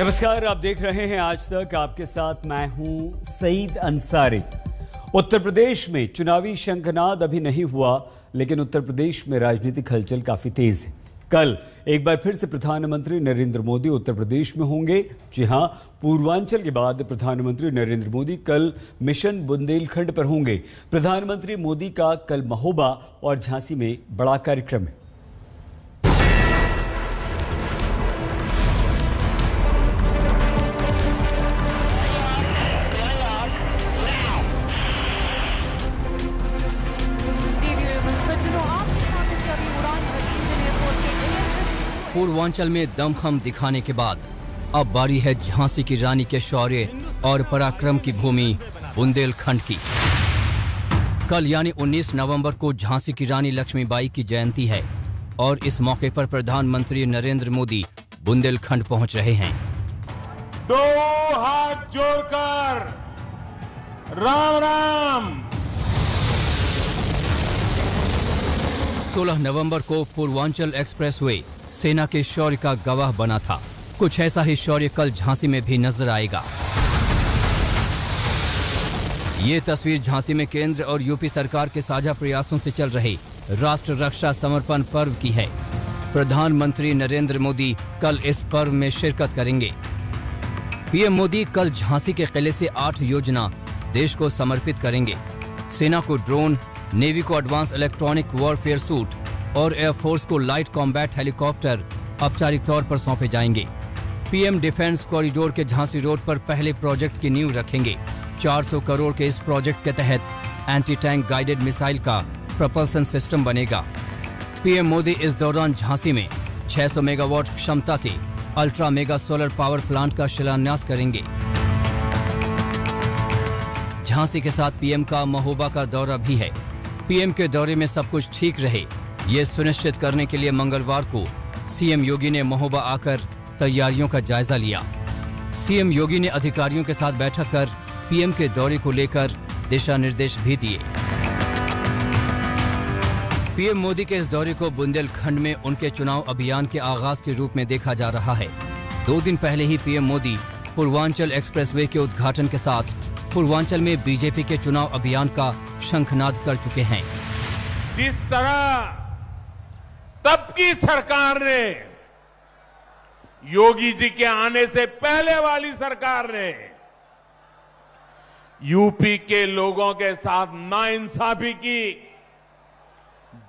नमस्कार, आप देख रहे हैं आज तक। आपके साथ मैं हूं सईद अंसारी। उत्तर प्रदेश में चुनावी शंखनाद अभी नहीं हुआ, लेकिन उत्तर प्रदेश में राजनीतिक हलचल काफी तेज है। कल एक बार फिर से प्रधानमंत्री नरेंद्र मोदी उत्तर प्रदेश में होंगे। जी हां, पूर्वांचल के बाद प्रधानमंत्री नरेंद्र मोदी कल मिशन बुंदेलखंड पर होंगे। प्रधानमंत्री मोदी का कल महोबा और झांसी में बड़ा कार्यक्रम है। पूर्वांचल में दमखम दिखाने के बाद अब बारी है झांसी की रानी के शौर्य और पराक्रम की भूमि बुंदेलखंड की। कल यानी 19 नवंबर को झांसी की रानी लक्ष्मीबाई की जयंती है और इस मौके पर प्रधानमंत्री नरेंद्र मोदी बुंदेलखंड पहुंच रहे हैं। दो हाथ जोड़कर राम राम। 16 नवंबर को पूर्वांचल एक्सप्रेसवे सेना के शौर्य का गवाह बना था। कुछ ऐसा ही शौर्य कल झांसी में भी नजर आएगा। ये तस्वीर झांसी में केंद्र और यूपी सरकार के साझा प्रयासों से चल रहे राष्ट्र रक्षा समर्पण पर्व की है। प्रधानमंत्री नरेंद्र मोदी कल इस पर्व में शिरकत करेंगे। पीएम मोदी कल झांसी के किले से 8 योजना देश को समर्पित करेंगे। सेना को ड्रोन, नेवी को एडवांस इलेक्ट्रॉनिक वॉरफेयर सूट और एयरफोर्स को लाइट कॉम्बैट हेलीकॉप्टर औपचारिक तौर पर सौंपे जाएंगे। पीएम डिफेंस कॉरिडोर के झांसी रोड पर पहले प्रोजेक्ट की नींव रखेंगे। 400 करोड़ के इस प्रोजेक्ट के तहत एंटी टैंक गाइडेड मिसाइल का प्रपल्सन सिस्टम बनेगा। पीएम मोदी इस दौरान झांसी में 600 मेगावाट क्षमता के ultra mega solar power plant का शिलान्यास करेंगे। झांसी के साथ पीएम का महोबा का दौरा भी है। पीएम के दौरे में सब कुछ ठीक रहे, ये सुनिश्चित करने के लिए मंगलवार को सीएम योगी ने महोबा आकर तैयारियों का जायजा लिया। सीएम योगी ने अधिकारियों के साथ बैठक कर पीएम के दौरे को लेकर दिशा निर्देश भी दिए। पीएम मोदी के इस दौरे को बुंदेलखंड में उनके चुनाव अभियान के आगाज के रूप में देखा जा रहा है। 2 दिन पहले ही पीएम मोदी पूर्वांचल एक्सप्रेसवे के उद्घाटन के साथ पूर्वांचल में बीजेपी के चुनाव अभियान का शंखनाद कर चुके हैं। जिस तरह तब की सरकार ने, योगी जी के आने से पहले वाली सरकार ने यूपी के लोगों के साथ नाइंसाफी की,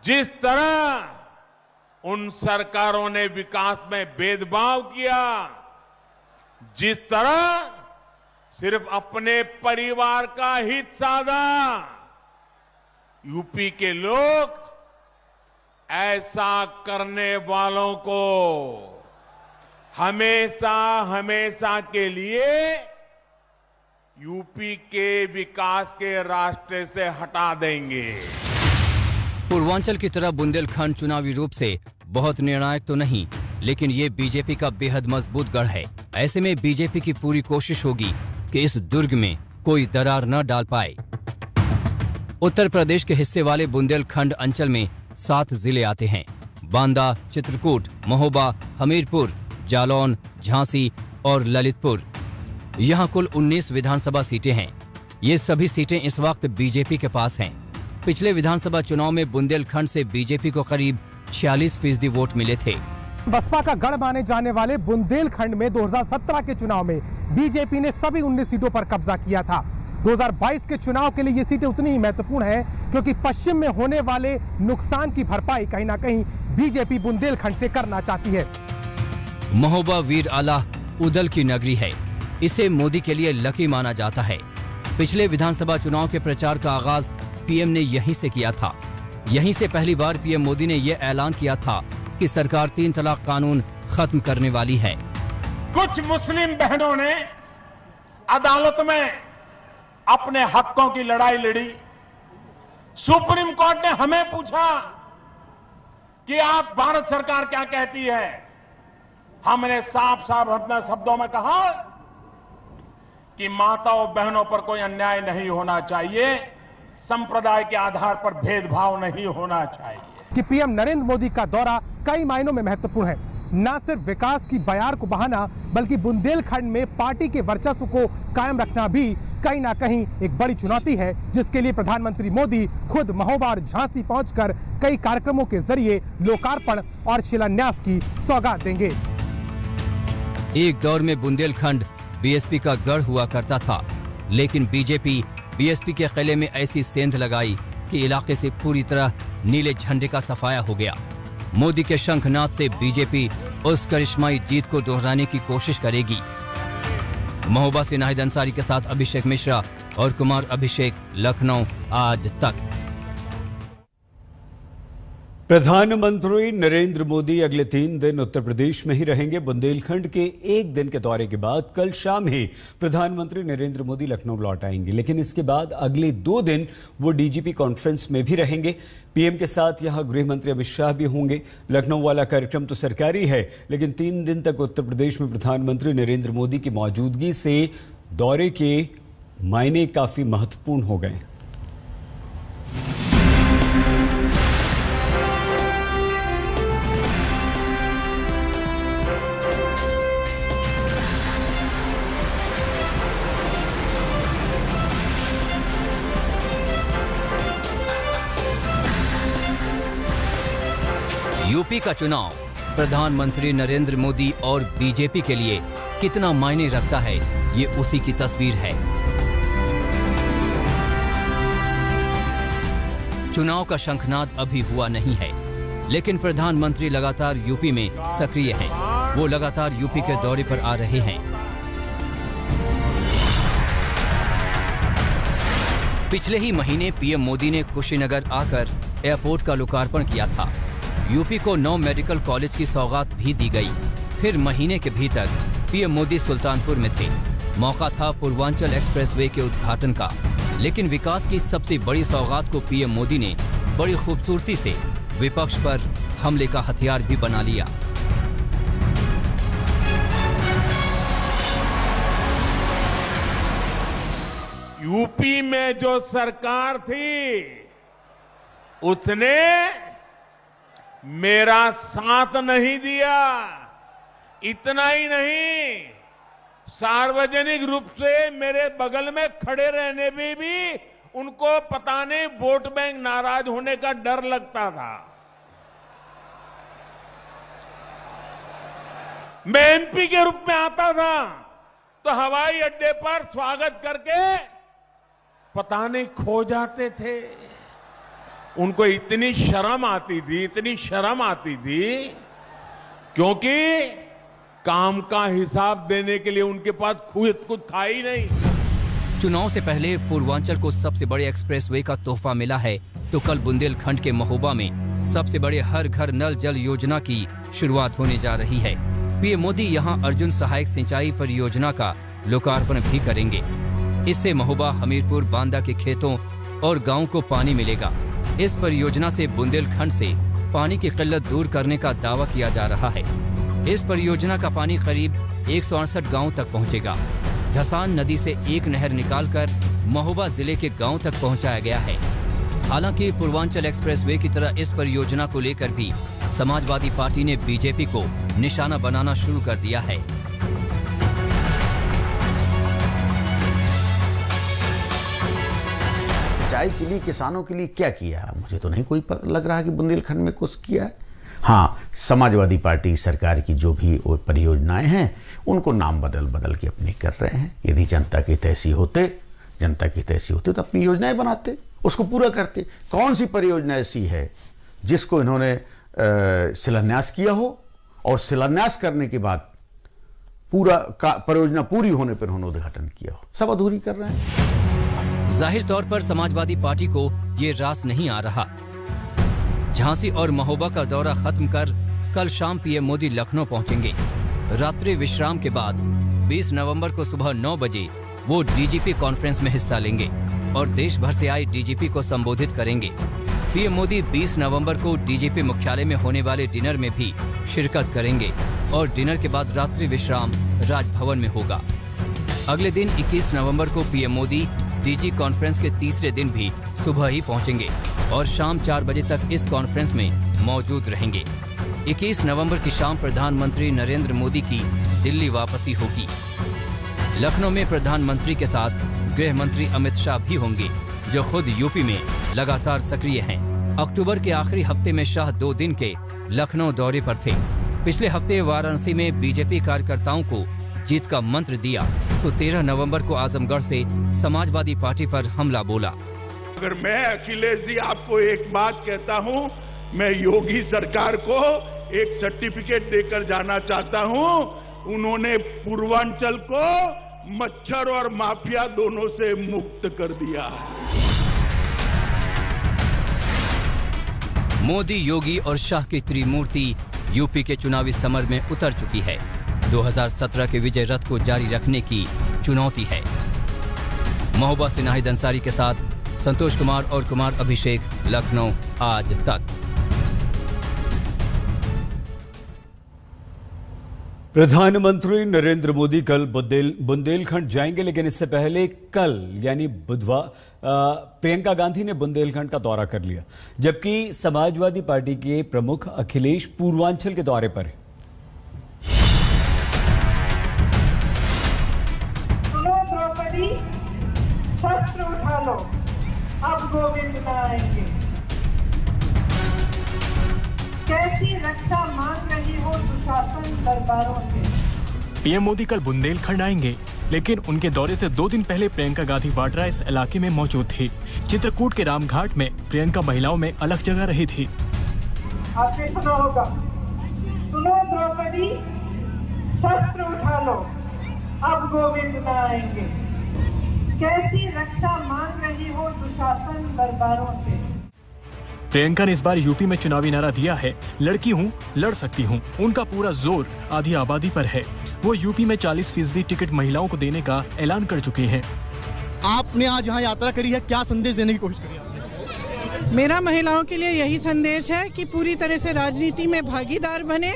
जिस तरह उन सरकारों ने विकास में भेदभाव किया, जिस तरह सिर्फ अपने परिवार का हित साधा, यूपी के लोग ऐसा करने वालों को हमेशा हमेशा के लिए यूपी के विकास के रास्ते से हटा देंगे। पूर्वांचल की तरह बुंदेलखंड चुनावी रूप से बहुत निर्णायक तो नहीं, लेकिन ये बीजेपी का बेहद मजबूत गढ़ है। ऐसे में बीजेपी की पूरी कोशिश होगी कि इस दुर्ग में कोई दरार न डाल पाए। उत्तर प्रदेश के हिस्से वाले बुंदेलखंड अंचल में 7 जिले आते हैं। बांदा, चित्रकूट, महोबा, हमीरपुर, जालौन, झांसी और ललितपुर। यहाँ कुल 19 विधानसभा सीटें हैं। ये सभी सीटें इस वक्त बीजेपी के पास हैं। पिछले विधानसभा चुनाव में बुंदेलखंड से बीजेपी को करीब 46% वोट मिले थे। बसपा का गढ़ माने जाने वाले बुंदेलखंड में 2017 के चुनाव में बीजेपी ने सभी 19 सीटों पर कब्जा किया था। 2022 के चुनाव के लिए ये सीटें उतनी ही महत्वपूर्ण हैं क्योंकि पश्चिम में होने वाले नुकसान की भरपाई कहीं ना कहीं बीजेपी बुंदेलखंड से करना चाहती है। महोबा वीर आला उदल की नगरी है। इसे मोदी के लिए लकी माना जाता है। पिछले विधानसभा चुनाव के प्रचार का आगाज पीएम ने यहीं से किया था। यहीं से पहली बार पीएम मोदी ने यह ऐलान किया था कि सरकार 3 तलाक कानून खत्म करने वाली है। कुछ मुस्लिम बहनों ने अदालत में अपने हकों की लड़ाई लड़ी। सुप्रीम कोर्ट ने हमें पूछा कि आप भारत सरकार क्या कहती है। हमने साफ साफ अपने शब्दों में कहा कि माताओं बहनों पर कोई अन्याय नहीं होना चाहिए, संप्रदाय के आधार पर भेदभाव नहीं होना चाहिए। कि पीएम नरेंद्र मोदी का दौरा कई मायनों में महत्वपूर्ण है। न सिर्फ विकास की बयार को बहाना बल्कि बुंदेलखंड में पार्टी के वर्चस्व को कायम रखना भी कहीं ना कहीं एक बड़ी चुनौती है, जिसके लिए प्रधानमंत्री मोदी खुद महोबा और झांसी पहुंचकर कई कार्यक्रमों के जरिए लोकार्पण और शिलान्यास की सौगात देंगे। एक दौर में बुंदेलखंड बीएसपी का गढ़ हुआ करता था, लेकिन बीजेपी बीएसपी के किले में ऐसी सेंध लगाई कि इलाके से पूरी तरह नीले झंडे का सफाया हो गया। मोदी के शंखनाद से बीजेपी उस करिश्माई जीत को दोहराने की कोशिश करेगी। महोबा से नाहिद अंसारी के साथ अभिषेक मिश्रा और कुमार अभिषेक, लखनऊ आज तक। प्रधानमंत्री नरेंद्र मोदी अगले 3 दिन उत्तर प्रदेश में ही रहेंगे। बुंदेलखंड के एक दिन के दौरे के बाद कल शाम ही प्रधानमंत्री नरेंद्र मोदी लखनऊ लौट आएंगे, लेकिन इसके बाद अगले 2 दिन वो डीजीपी कॉन्फ्रेंस में भी रहेंगे। पीएम के साथ यहां गृह मंत्री अमित शाह भी होंगे। लखनऊ वाला कार्यक्रम तो सरकारी है, लेकिन 3 दिन तक उत्तर प्रदेश में प्रधानमंत्री नरेंद्र मोदी की मौजूदगी से दौरे के मायने काफी महत्वपूर्ण हो गए। यूपी का चुनाव प्रधानमंत्री नरेंद्र मोदी और बीजेपी के लिए कितना मायने रखता है, ये उसी की तस्वीर है। चुनाव का शंखनाद अभी हुआ नहीं है, लेकिन प्रधानमंत्री लगातार यूपी में सक्रिय हैं। वो लगातार यूपी के दौरे पर आ रहे हैं। पिछले ही महीने पीएम मोदी ने कुशीनगर आकर एयरपोर्ट का लोकार्पण किया था। यूपी को 9 मेडिकल कॉलेज की सौगात भी दी गई। फिर महीने के भीतर पीएम मोदी सुल्तानपुर में थे। मौका था पूर्वांचल एक्सप्रेसवे के उद्घाटन का, लेकिन विकास की सबसे बड़ी सौगात को पीएम मोदी ने बड़ी खूबसूरती से विपक्ष पर हमले का हथियार भी बना लिया। यूपी में जो सरकार थी उसने मेरा साथ नहीं दिया। इतना ही नहीं, सार्वजनिक रूप से मेरे बगल में खड़े रहने में भी उनको पता नहीं वोट बैंक नाराज होने का डर लगता था। मैं एमपी के रूप में आता था तो हवाई अड्डे पर स्वागत करके पता नहीं खो जाते थे। उनको इतनी शर्म आती थी, क्योंकि काम का हिसाब देने के लिए उनके पास कुछ था ही नहीं। चुनाव से पहले पूर्वांचल को सबसे बड़े एक्सप्रेसवे का तोहफा मिला है, तो कल बुंदेलखंड के महोबा में सबसे बड़े हर घर नल जल योजना की शुरुआत होने जा रही है। पीएम मोदी यहां अर्जुन सहायक सिंचाई परियोजना का लोकार्पण भी करेंगे। इससे महोबा, हमीरपुर, बांदा के खेतों और गाँव को पानी मिलेगा। इस परियोजना से बुंदेलखंड से पानी की किल्लत दूर करने का दावा किया जा रहा है। इस परियोजना का पानी करीब 168 गांव तक पहुंचेगा। धसान नदी से एक नहर निकालकर महोबा जिले के गांव तक पहुंचाया गया है। हालांकि पूर्वांचल एक्सप्रेसवे की तरह इस परियोजना को लेकर भी समाजवादी पार्टी ने बीजेपी को निशाना बनाना शुरू कर दिया है। सिंचाई के लिए, किसानों के लिए क्या किया, मुझे तो नहीं कोई लग रहा कि बुंदेलखंड में कुछ किया है। हाँ, समाजवादी पार्टी सरकार की जो भी परियोजनाएं हैं उनको नाम बदल के अपनी कर रहे हैं। यदि जनता के तैसी होते तो अपनी योजनाएं बनाते, उसको पूरा करते। कौन सी परियोजना ऐसी है जिसको इन्होंने शिलान्यास किया हो और शिलान्यास करने के बाद पूरा परियोजना पूरी होने पर उन्होंने उद्घाटन किया हो? सब अधूरी कर रहे हैं। जाहिर तौर पर समाजवादी पार्टी को ये रास नहीं आ रहा। झांसी और महोबा का दौरा खत्म कर कल शाम पीएम मोदी लखनऊ पहुंचेंगे। रात्रि विश्राम के बाद 20 नवंबर को सुबह 9 बजे वो डीजीपी कॉन्फ्रेंस में हिस्सा लेंगे और देश भर से आए डीजीपी को संबोधित करेंगे। पीएम मोदी 20 नवंबर को डीजीपी मुख्यालय में होने वाले डिनर में भी शिरकत करेंगे और डिनर के बाद रात्रि विश्राम राजभवन में होगा। अगले दिन 21 नवंबर को पीएम मोदी डीजी कॉन्फ्रेंस के तीसरे दिन भी सुबह ही पहुंचेंगे और शाम 4 बजे तक इस कॉन्फ्रेंस में मौजूद रहेंगे। 21 नवंबर की शाम प्रधानमंत्री नरेंद्र मोदी की दिल्ली वापसी होगी। लखनऊ में प्रधानमंत्री के साथ गृह मंत्री अमित शाह भी होंगे, जो खुद यूपी में लगातार सक्रिय हैं। अक्टूबर के आखिरी हफ्ते में शाह 2 दिन के लखनऊ दौरे पर थे। पिछले हफ्ते वाराणसी में बीजेपी कार्यकर्ताओं को जीत का मंत्र दिया तो 13 नवंबर को आजमगढ़ से समाजवादी पार्टी पर हमला बोला। अगर मैं अखिलेश जी आपको एक बात कहता हूं, मैं योगी सरकार को एक सर्टिफिकेट देकर जाना चाहता हूं। उन्होंने पूर्वांचल को मच्छर और माफिया दोनों से मुक्त कर दिया। मोदी, योगी और शाह की त्रिमूर्ति यूपी के चुनावी समर में उतर चुकी है। 2017 के विजय रथ को जारी रखने की चुनौती है। महबूबा सिनाहिद अंसारी के साथ संतोष कुमार और कुमार अभिषेक, लखनऊ आज तक। प्रधानमंत्री नरेंद्र मोदी कल बुंदेलखंड जाएंगे, लेकिन इससे पहले कल यानी बुधवार प्रियंका गांधी ने बुंदेलखंड का दौरा कर लिया, जबकि समाजवादी पार्टी के प्रमुख अखिलेश पूर्वांचल के दौरे पर हैं। सुनो द्रौपदी, शस्त्र उठा लो, अब गोविंद न आएंगे। कैसी रक्षा मांग रही हो दुशासन दरबारों से। पीएम मोदी कल बुंदेलखंड आएंगे, लेकिन उनके दौरे से 2 दिन पहले प्रियंका गांधी वाड्रा इस इलाके में मौजूद थी। चित्रकूट के रामघाट में प्रियंका महिलाओं में अलग जगह रही थी। आपने सुना होगा, सुनो द्रौपदी, शस्त्र उठा लो, अब गोविंद न आएंगे। कैसी रक्षा मांग रही हो दुशासन दरबारों से। प्रियंका ने इस बार यूपी में चुनावी नारा दिया है, लड़की हूँ, लड़ सकती हूँ। उनका पूरा जोर आधी आबादी पर है। वो यूपी में 40% टिकट महिलाओं को देने का ऐलान कर चुकी हैं। आपने आज यहाँ यात्रा करी है, क्या संदेश देने की कोशिश करी आपने? मेरा महिलाओं के लिए यही संदेश है कि पूरी तरह से राजनीति में भागीदार बने,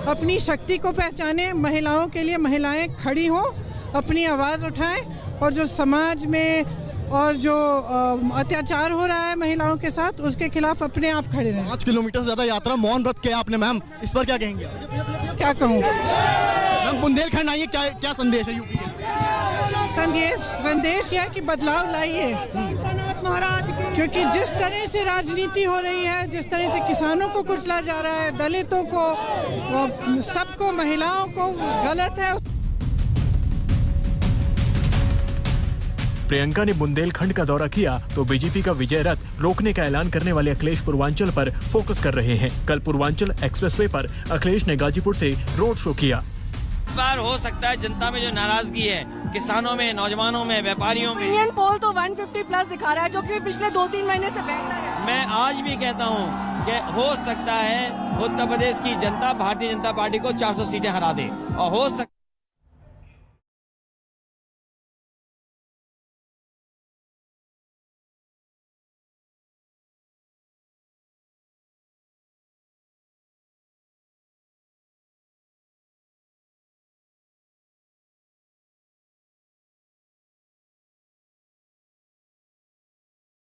अपनी शक्ति को पहचाने, महिलाओं के लिए महिलाएं खड़ी हों, अपनी आवाज़ उठाएं और जो समाज में और जो अत्याचार हो रहा है महिलाओं के साथ, उसके खिलाफ अपने आप खड़े रहें। 5 किलोमीटर से ज्यादा यात्रा मौन व्रत किया आपने मैम, इस पर क्या कहेंगे? क्या कहूँ मैम, बुंदेलखंड आइए, क्या संदेश है यूपी के? संदेश यह है कि बदलाव लाइए, क्योंकि जिस तरह से राजनीति हो रही है, जिस तरह से किसानों को कुचला जा रहा है, दलितों को, सबको, महिलाओं को, गलत है। प्रियंका ने बुंदेलखंड का दौरा किया तो बीजेपी का विजय रथ रोकने का ऐलान करने वाले अखिलेश पूर्वांचल पर फोकस कर रहे हैं। कल पूर्वांचल एक्सप्रेसवे पर अखिलेश ने गाजीपुर से रोड शो किया। इस बार हो सकता है जनता में जो नाराजगी है, किसानों में, नौजवानों में, व्यापारियों में। इंडियन पोल तो 150+ दिखा रहा है, जो कि पिछले 2-3 महीने से बेहतर है। मैं आज भी कहता हूँ कि हो सकता है उत्तर प्रदेश की जनता भारतीय जनता पार्टी को 400 सीटें हरा दे, और हो सकता